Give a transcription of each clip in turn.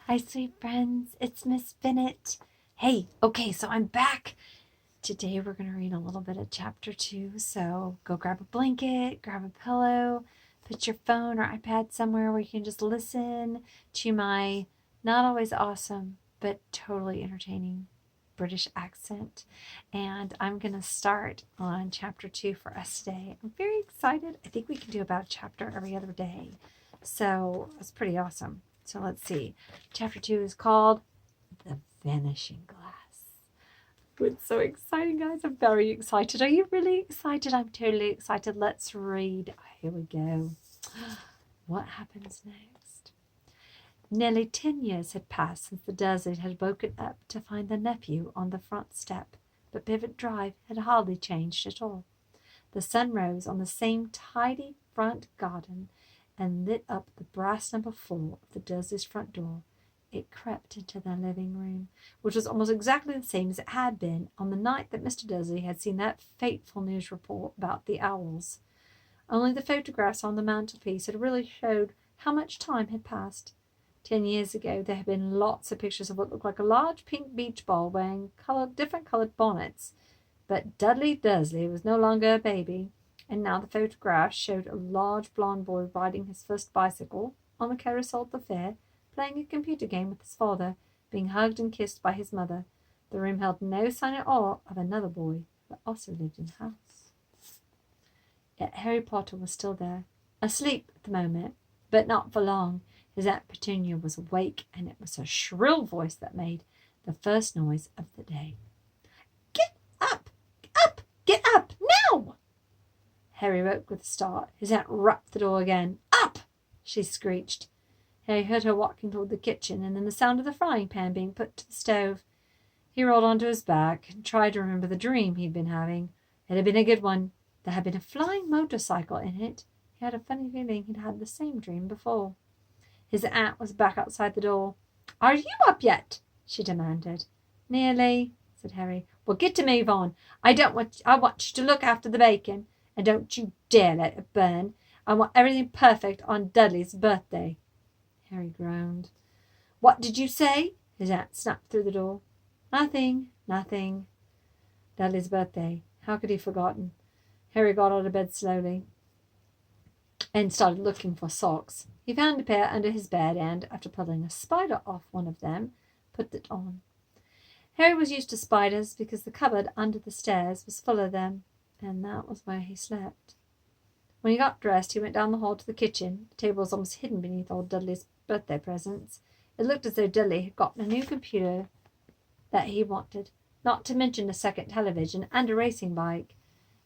Hi, sweet friends. It's Miss Bennett. Hey, okay, so I'm back. Today we're going to read a little bit of chapter 2. So go grab a blanket, grab a pillow, put your phone or iPad somewhere where you can just listen to my not always awesome, but totally entertaining British accent. And I'm going to start on chapter 2 for us today. I'm very excited. I think we can do about a chapter every other day. So it's pretty awesome. So let's see. Chapter 2 is called The Vanishing Glass. It's so exciting, guys. I'm very excited. Are you really excited? I'm totally excited. Let's read. Here we go. What happens next? Nearly 10 years had passed since the Dursleys had woken up to find their nephew on the front step, but Pivot Drive had hardly changed at all. The sun rose on the same tidy front garden and lit up the brass number 4 of the Dursleys' front door. It crept into their living room, which was almost exactly the same as it had been on the night that Mr. Dursley had seen that fateful news report about the owls. Only the photographs on the mantelpiece had really showed how much time had passed. 10 years ago, there had been lots of pictures of what looked like a large pink beach ball wearing different coloured bonnets. But Dudley Dursley was no longer a baby, and now the photographs showed a large blond boy riding his first bicycle on the carousel at the fair, playing a computer game with his father, being hugged and kissed by his mother. The room held no sign at all of another boy that also lived in the house. Yet Harry Potter was still there, asleep at the moment, but not for long. His Aunt Petunia was awake, and it was her shrill voice that made the first noise of the day. "Get up! Up! Get up! Now!" Harry woke with a start. His aunt rapped the door again. "Up!" she screeched. Harry heard her walking toward the kitchen, and then the sound of the frying pan being put to the stove. He rolled onto his back and tried to remember the dream he'd been having. It had been a good one. There had been a flying motorcycle in it. He had a funny feeling he'd had the same dream before. His aunt was back outside the door. "Are you up yet?" she demanded. "Nearly," said Harry. "Well, get to move on. I want you to look after the bacon, and don't you dare let it burn. I want everything perfect on Dudley's birthday." Harry groaned. "What did you say?" His aunt snapped through the door. Nothing. Dudley's birthday. How could he have forgotten? Harry got out of bed slowly and started looking for socks. He found a pair under his bed and, after pulling a spider off one of them, put it on. Harry was used to spiders because the cupboard under the stairs was full of them, and that was where he slept. When he got dressed, he went down the hall to the kitchen. The table was almost hidden beneath old Dudley's birthday presents. It looked as though Dudley had gotten a new computer that he wanted, not to mention a second television and a racing bike.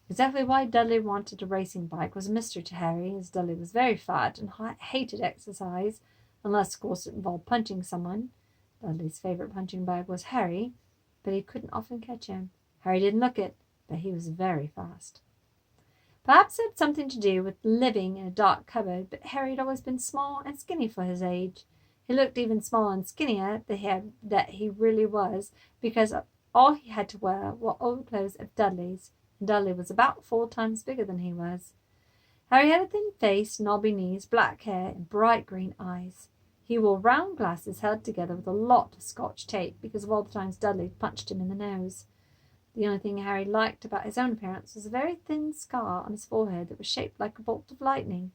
Exactly why Dudley wanted a racing bike was a mystery to Harry, as Dudley was very fat and hated exercise, unless, of course, it involved punching someone. Dudley's favourite punching bag was Harry, but he couldn't often catch him. Harry didn't look it, but he was very fast. Perhaps it had something to do with living in a dark cupboard, but Harry had always been small and skinny for his age. He looked even smaller and skinnier than he really was, because all he had to wear were old clothes of Dudley's, and Dudley was about 4 times bigger than he was. Harry had a thin face, knobby knees, black hair, and bright green eyes. He wore round glasses held together with a lot of Scotch tape because of all the times Dudley punched him in the nose. The only thing Harry liked about his own appearance was a very thin scar on his forehead that was shaped like a bolt of lightning.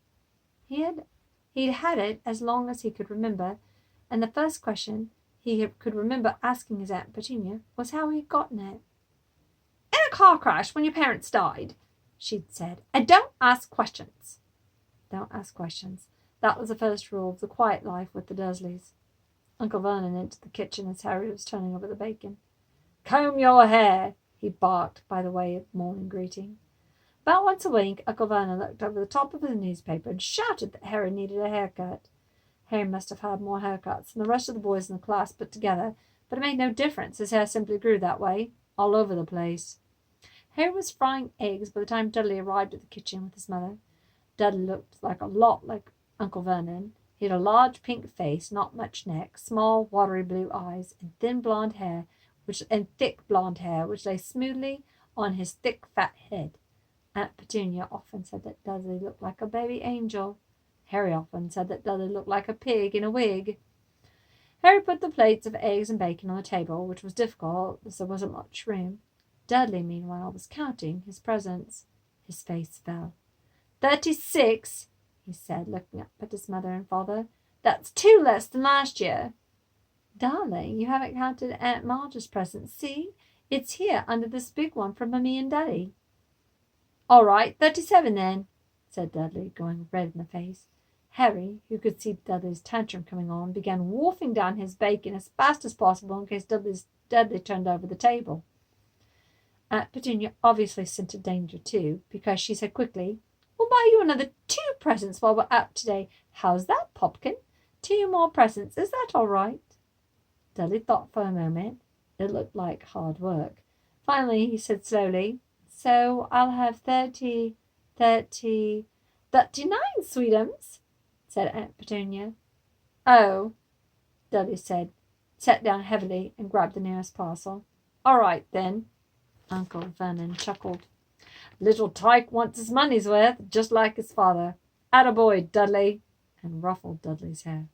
He'd had it as long as he could remember, and the first question he could remember asking his Aunt Petunia was how he had gotten it. "In a car crash when your parents died," she'd said, "and don't ask questions." Don't ask questions. That was the first rule of the quiet life with the Dursleys. Uncle Vernon entered the kitchen as Harry was turning over the bacon. "Comb your hair," he barked by the way of morning greeting. About once a week, Uncle Vernon looked over the top of his newspaper and shouted that Harry needed a haircut. Harry must have had more haircuts than the rest of the boys in the class put together, but it made no difference. His hair simply grew that way, all over the place. Harry was frying eggs by the time Dudley arrived at the kitchen with his mother. Dudley looked a lot like Uncle Vernon. He had a large pink face, not much neck, small watery blue eyes, and thick blonde hair, which lay smoothly on his thick fat head. Aunt Petunia often said that Dudley looked like a baby angel. Harry often said that Dudley looked like a pig in a wig. Harry put the plates of eggs and bacon on the table, which was difficult as there wasn't much room. Dudley, meanwhile, was counting his presents. His face fell. 36, he said, looking up at his mother and father. That's 2 less than last year. Darling, you haven't counted Aunt Marge's presents. See, it's here under this big one from Mummy and Daddy. All right, 37 then, said Dudley, going red in the face. Harry, who could see Dudley's tantrum coming on, began wolfing down his bacon as fast as possible in case Dudley turned over the table. Aunt Petunia obviously scented danger too, because she said quickly, We'll buy you another 2 presents while we're out today. How's that, Popkin? 2 more presents. Is that all right? Dudley thought for a moment. It looked like hard work. Finally, he said slowly, So I'll have 39, sweetums, said Aunt Petunia. Oh, Dudley said, sat down heavily and grabbed the nearest parcel. All right, then. Uncle Vernon chuckled. Little Tyke wants his money's worth, just like his father. Attaboy, Dudley, and ruffled Dudley's hair.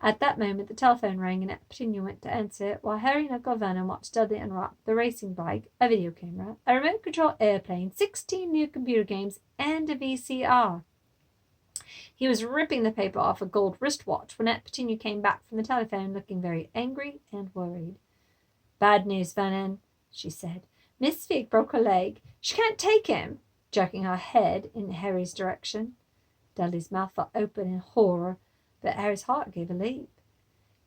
At that moment the telephone rang and Aunt Petunia went to answer it, while Harry and Uncle Vernon watched Dudley unwrap the racing bike, a video camera, a remote-control airplane, 16 new computer games, and a VCR. He was ripping the paper off a gold wristwatch when Aunt Petunia came back from the telephone looking very angry and worried. Bad news, Vernon, she said. Miss Fig broke her leg. She can't take him, jerking her head in Harry's direction. Dudley's mouth fell open in horror, but Harry's heart gave a leap.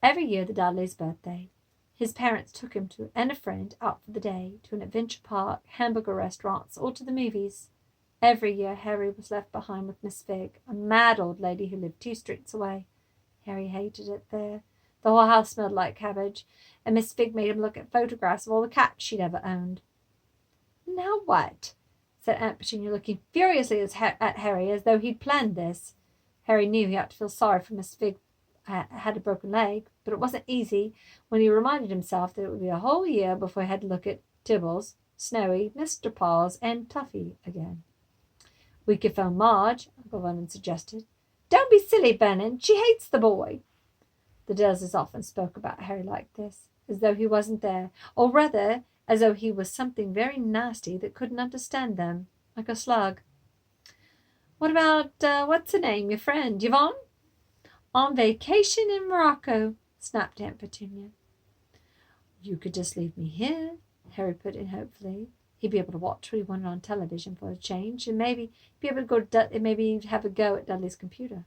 Every year the Dudley's birthday, his parents took him and a friend out for the day to an adventure park, hamburger restaurants, or to the movies. Every year Harry was left behind with Miss Fig, a mad old lady who lived 2 streets away. Harry hated it there. The whole house smelled like cabbage, and Miss Fig made him look at photographs of all the cats she'd ever owned. Now what? Said Aunt Petunia, looking furiously at Harry as though he'd planned this. Harry knew he had to feel sorry for Miss Fig had a broken leg, but it wasn't easy when he reminded himself that it would be a whole year before he had to look at Tibbles, Snowy, Mr. Paws, and Tuffy again. We could phone Marge, Uncle Vernon suggested. Don't be silly, Vernon. She hates the boy. The Dursleys often spoke about Harry like this, as though he wasn't there, or rather, as though he was something very nasty that couldn't understand them, like a slug. What about, what's her name, your friend, Yvonne? On vacation in Morocco, snapped Aunt Petunia. You could just leave me here, Harry put in hopefully. He'd be able to watch what he wanted on television for a change, and maybe be able to go to maybe have a go at Dudley's computer.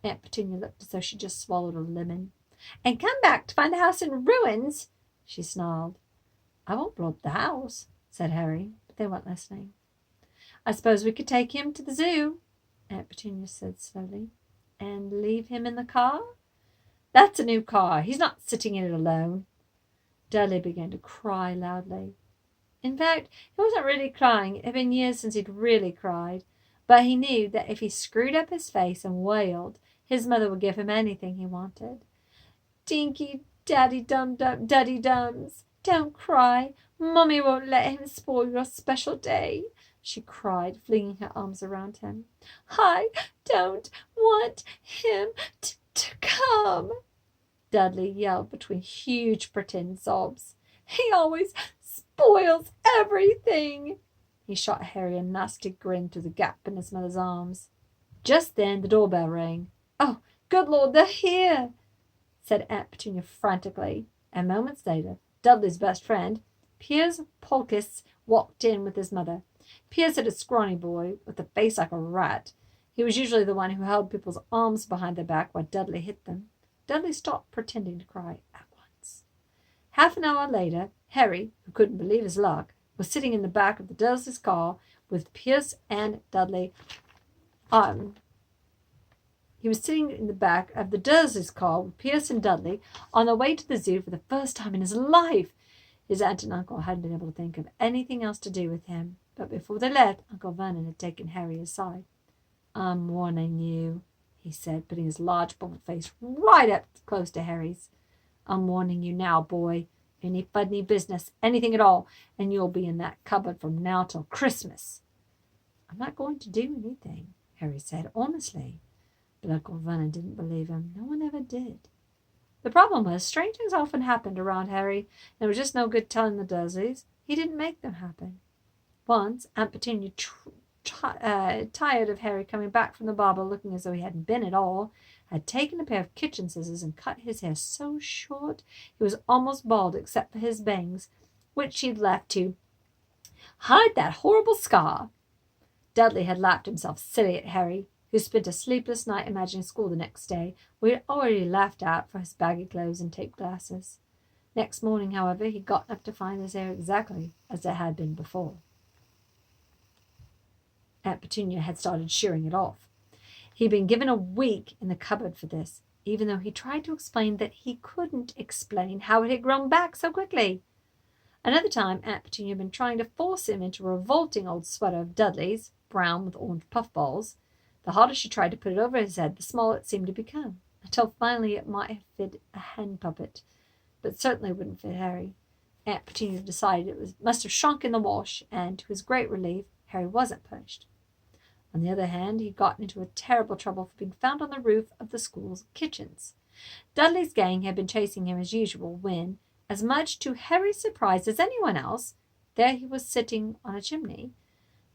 Aunt Petunia looked as though she just swallowed a lemon. And come back to find the house in ruins, she snarled. I won't blow up the house, said Harry, but they weren't listening. I suppose we could take him to the zoo, Aunt Petunia said slowly. And leave him in the car? That's a new car. He's not sitting in it alone. Dudley began to cry loudly. In fact, he wasn't really crying. It had been years since he'd really cried. But he knew that if he screwed up his face and wailed, his mother would give him anything he wanted. Dinky daddy-dums, don't cry. Mummy won't let him spoil your special day, she cried, flinging her arms around him. I don't want him to come, Dudley yelled between huge pretend sobs. He always spoils everything. He shot Harry a nasty grin through the gap in his mother's arms. Just then the doorbell rang. Oh, good Lord, they're here, said Aunt Petunia frantically, and moments later Dudley's best friend, Piers Polkiss, walked in with his mother. Piers had a scrawny boy with a face like a rat. He was usually the one who held people's arms behind their back while Dudley hit them. Dudley stopped pretending to cry at once. Half an hour later, Harry, who couldn't believe his luck, was sitting in the back of the Dursleys' car with Piers and Dudley. He was sitting in the back of the Dursleys' car with Piers and Dudley on their way to the zoo for the first time in his life. His aunt and uncle hadn't been able to think of anything else to do with him, but before they left, Uncle Vernon had taken Harry aside. I'm warning you, he said, putting his large bald face right up close to Harry's. I'm warning you now, boy. Any funny business, anything at all, and you'll be in that cupboard from now till Christmas. I'm not going to do anything, Harry said, honestly. But Uncle Vernon didn't believe him. No one ever did. The problem was, strange things often happened around Harry, and it was just no good telling the Dursleys. He didn't make them happen. Once, Aunt Petunia, tired of Harry coming back from the barber looking as though he hadn't been at all, had taken a pair of kitchen scissors and cut his hair so short he was almost bald except for his bangs, which she'd left to hide that horrible scar. Dudley had laughed himself silly at Harry, who spent a sleepless night imagining school the next day, where he had already laughed at for his baggy clothes and taped glasses. Next morning, however, he got up to find his hair exactly as it had been before. Aunt Petunia had started shearing it off. He'd been given a week in the cupboard for this, even though he tried to explain that he couldn't explain how it had grown back so quickly. Another time, Aunt Petunia had been trying to force him into a revolting old sweater of Dudley's, brown with orange puffballs. The harder she tried to put it over his head, the smaller it seemed to become, until finally it might have fit a hand puppet, but certainly wouldn't fit Harry. Aunt Petunia decided must have shrunk in the wash, and to his great relief, Harry wasn't punished. On the other hand, he'd gotten into a terrible trouble for being found on the roof of the school's kitchens. Dudley's gang had been chasing him as usual when, as much to Harry's surprise as anyone else, there he was sitting on a chimney.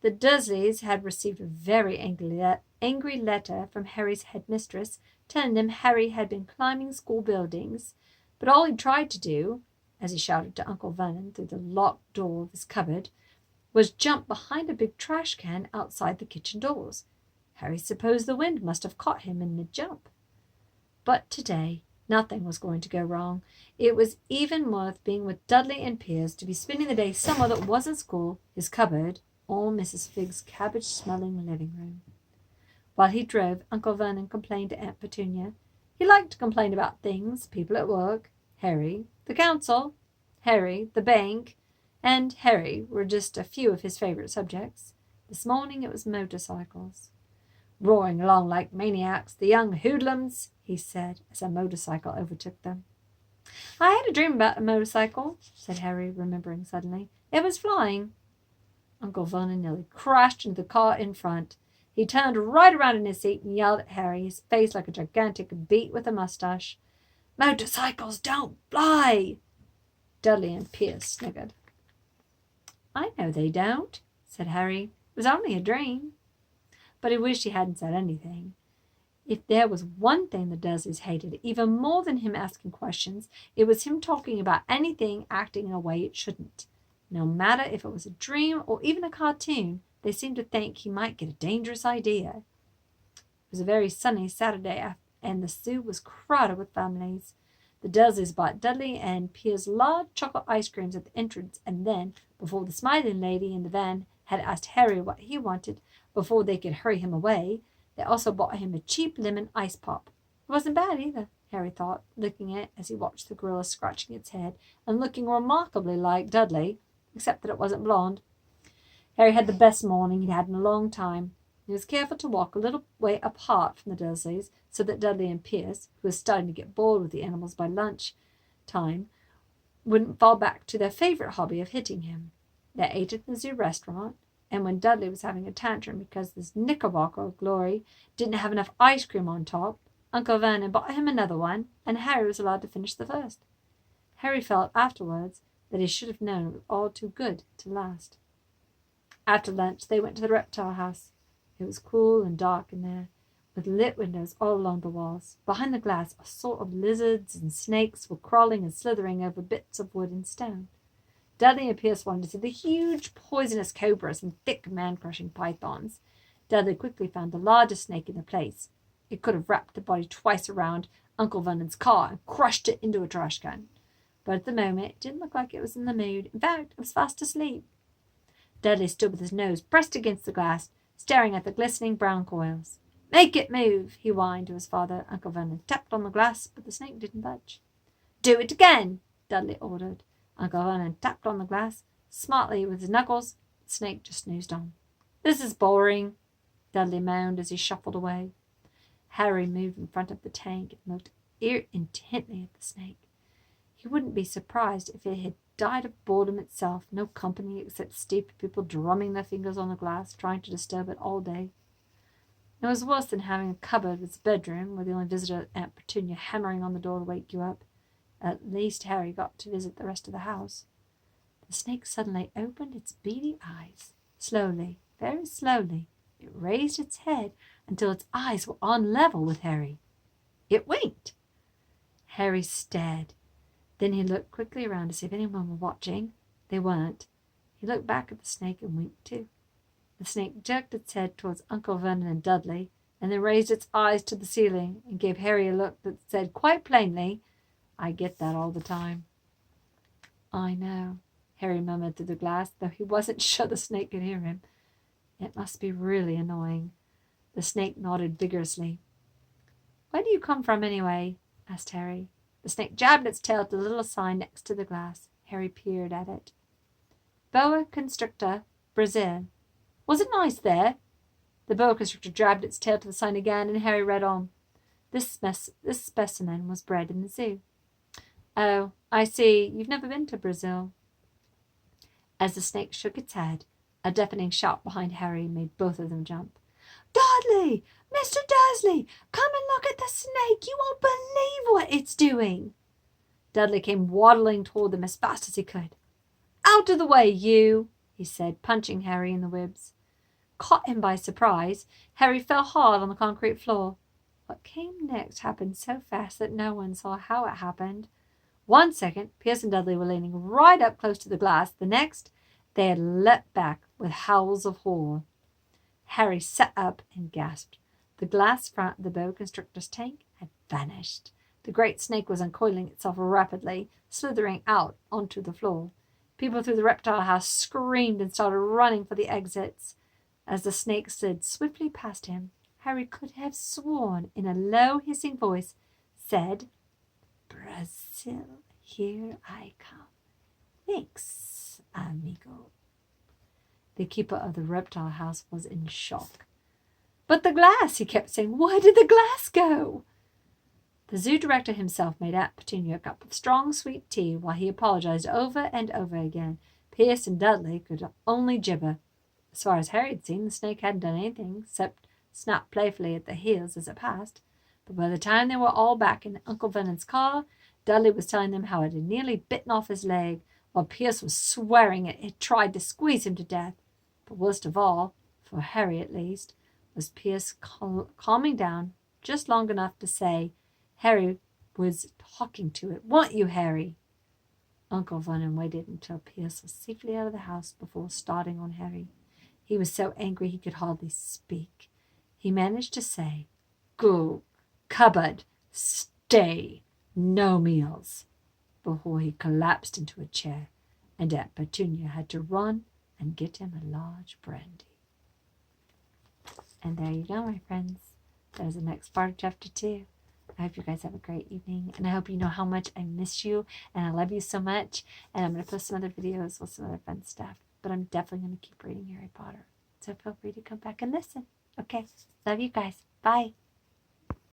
The Dursleys had received a very angry letter from Harry's headmistress, telling them Harry had been climbing school buildings, but all he tried to do, as he shouted to Uncle Vernon through the locked door of his cupboard, was jump behind a big trash can outside the kitchen doors. Harry supposed the wind must have caught him in mid-jump. But today, nothing was going to go wrong. It was even worth being with Dudley and Piers to be spending the day somewhere that wasn't school, his cupboard, or Mrs. Figg's cabbage-smelling living room. While he drove, Uncle Vernon complained to Aunt Petunia. He liked to complain about things, people at work, Harry, the council, Harry, the bank, and Harry were just a few of his favourite subjects. This morning it was motorcycles. Roaring along like maniacs, the young hoodlums, he said, as a motorcycle overtook them. I had a dream about a motorcycle, said Harry, remembering suddenly. It was flying. Uncle Vernon nearly crashed into the car in front. He turned right around in his seat and yelled at Harry, his face like a gigantic beet with a moustache. Motorcycles don't fly! Dudley and Piers sniggered. I know they don't, said Harry. It was only a dream. But he wished he hadn't said anything. If there was one thing the Dursleys hated even more than him asking questions, it was him talking about anything acting in a way it shouldn't. No matter if it was a dream or even a cartoon, they seemed to think he might get a dangerous idea. It was a very sunny Saturday, and the zoo was crowded with families. The Dursleys bought Dudley and Piers large chocolate ice creams at the entrance, and then, before the smiling lady in the van had asked Harry what he wanted, before they could hurry him away, they also bought him a cheap lemon ice pop. It wasn't bad either, Harry thought, looking at it as he watched the gorilla scratching its head and looking remarkably like Dudley, except that it wasn't blonde. Harry had the best morning he'd had in a long time. He was careful to walk a little way apart from the Dursleys, so that Dudley and Piers, who were starting to get bored with the animals by lunch time, wouldn't fall back to their favourite hobby of hitting him. They ate at the zoo restaurant, and when Dudley was having a tantrum because this Knickerbocker of glory didn't have enough ice cream on top, Uncle Vernon bought him another one, and Harry was allowed to finish the first. Harry felt afterwards that he should have known it was all too good to last. After lunch, they went to the reptile house. It was cool and dark in there, with lit windows all along the walls. Behind the glass, a sort of lizards and snakes were crawling and slithering over bits of wood and stone. Dudley and Piers wanted to see the huge poisonous cobras and thick man-crushing pythons. Dudley quickly found the largest snake in the place. It could have wrapped the body twice around Uncle Vernon's car and crushed it into a trash can. But at the moment, it didn't look like it was in the mood. In fact, it was fast asleep. Dudley stood with his nose pressed against the glass, staring at the glistening brown coils. Make it move, he whined to his father. Uncle Vernon tapped on the glass, but the snake didn't budge. Do it again, Dudley ordered. Uncle Vernon tapped on the glass smartly with his knuckles. The snake just snoozed on. This is boring, Dudley moaned as he shuffled away. Harry moved in front of the tank and looked intently at the snake. He wouldn't be surprised if it had died of boredom itself, no company except stupid people drumming their fingers on the glass, trying to disturb it all day. It was worse than having a cupboard with its bedroom, where the only visitor Aunt Petunia hammering on the door to wake you up. At least Harry got to visit the rest of the house. The snake suddenly opened its beady eyes. Slowly, very slowly, it raised its head until its eyes were on level with Harry. It winked. Harry stared. Then he looked quickly around to see if anyone were watching. They weren't. He looked back at the snake and winked too. The snake jerked its head towards Uncle Vernon and Dudley, and then raised its eyes to the ceiling and gave Harry a look that said quite plainly, "I get that all the time." "I know," Harry murmured through the glass, though he wasn't sure the snake could hear him. "It must be really annoying." The snake nodded vigorously. "Where do you come from, anyway?" asked Harry. The snake jabbed its tail at the little sign next to the glass. Harry peered at it. "Boa constrictor, Brazil. Was it nice there?" The boa constrictor jabbed its tail to the sign again, and Harry read on. This specimen was bred in the zoo. "Oh, I see. You've never been to Brazil." As the snake shook its head, a deafening shout behind Harry made both of them jump. "Dudley! Mr. Dursley! Come and look at the snake! You won't believe what it's doing!" Dudley came waddling toward them as fast as he could. "Out of the way, you!" he said, punching Harry in the ribs. Caught him by surprise, Harry fell hard on the concrete floor. What came next happened so fast that no one saw how it happened. 1 second, Pierce and Dudley were leaning right up close to the glass. The next, they had leapt back with howls of horror. Harry sat up and gasped. The glass front of the boa constrictor's tank had vanished. The great snake was uncoiling itself rapidly, slithering out onto the floor. People through the reptile house screamed and started running for the exits. As the snake slid swiftly past him, Harry could have sworn, in a low, hissing voice, said, "Brazil, here I come. Thanks, amigo." The keeper of the reptile house was in shock. "But the glass," he kept saying. "Where did the glass go?" The zoo director himself made Aunt Petunia a cup of strong, sweet tea while he apologized over and over again. Pierce and Dudley could only gibber. As far as Harry had seen, the snake hadn't done anything except snap playfully at the heels as it passed. But by the time they were all back in Uncle Vernon's car, Dudley was telling them how it had nearly bitten off his leg, while Pierce was swearing it had tried to squeeze him to death. But worst of all, for Harry at least, was Pierce calming down just long enough to say Harry was talking to it. "Weren't you, Harry?" Uncle Vernon waited until Pierce was safely out of the house before starting on Harry. He was so angry he could hardly speak. He managed to say, "Go, cupboard, stay, no meals," before he collapsed into a chair, and Aunt Petunia had to run and get him a large brandy. And there you go, my friends. That is the next part of chapter 2. I hope you guys have a great evening, and I hope you know how much I miss you, and I love you so much, and I'm going to post some other videos with some other fun stuff, but I'm definitely going to keep reading Harry Potter, so feel free to come back and listen. Okay, love you guys. Bye.